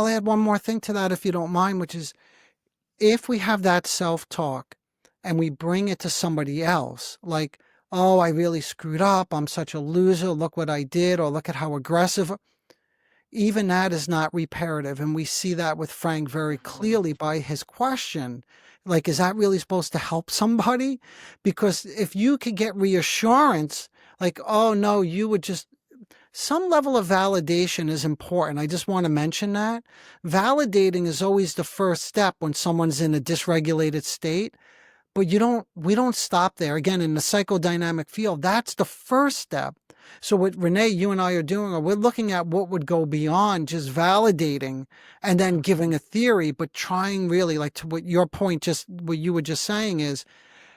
I'll add one more thing to that if you don't mind, which is if we have that self-talk and we bring it to somebody else, like, oh, I really screwed up. I'm such a loser. Look what I did, or look at how aggressive. Even that is not reparative. And we see that with Frank very Mhm. clearly by his question. Like, is that really supposed to help somebody? Because if you could get reassurance, like, oh no, you would just, some level of validation is important. I just want to mention that. Validating is always the first step when someone's in a dysregulated state. But we don't stop there. Again, in the psychodynamic field, that's the first step. So what Renee, you and I are doing, are we're looking at what would go beyond just validating and then giving a theory, but trying really, like to what your point, just what you were just saying, is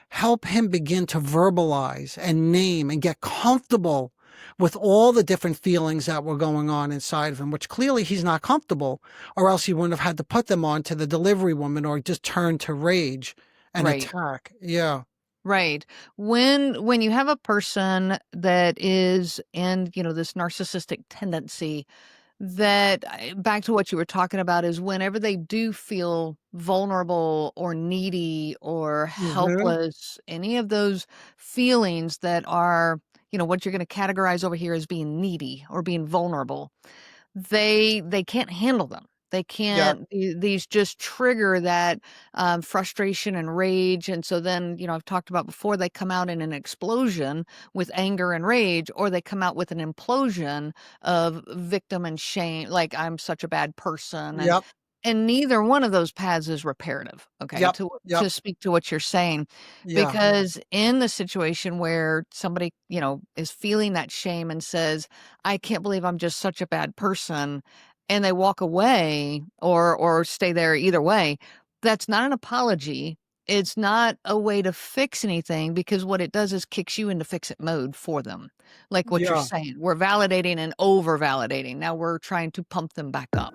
help him begin to verbalize and name and get comfortable with all the different feelings that were going on inside of him, which clearly he's not comfortable, or else he wouldn't have had to put them on to the delivery woman or just turn to rage and Right. attack. Yeah. Right. When you have a person that is in, this narcissistic tendency, that back to what you were talking about, is whenever they do feel vulnerable or needy or Hmm. helpless, any of those feelings that are, what you're going to categorize over here as being needy or being vulnerable, they can't handle them. They Yeah. can't, these just trigger that frustration and rage. And so then, I've talked about before, they come out in an explosion with anger and rage, or they come out with an implosion of victim and shame, like I'm such a bad person. and Yep. and neither one of those paths is reparative, okay, Yep. to Yep. speak to what you're saying. Yeah. Because in the situation where somebody, is feeling that shame and says, "I can't believe I'm just such a bad person," and they walk away or stay there, either way, that's not an apology. It's not a way to fix anything, because what it does is kicks you into fix it mode for them. Like what you're Yeah. saying, we're validating and over validating. Now we're trying to pump them back up.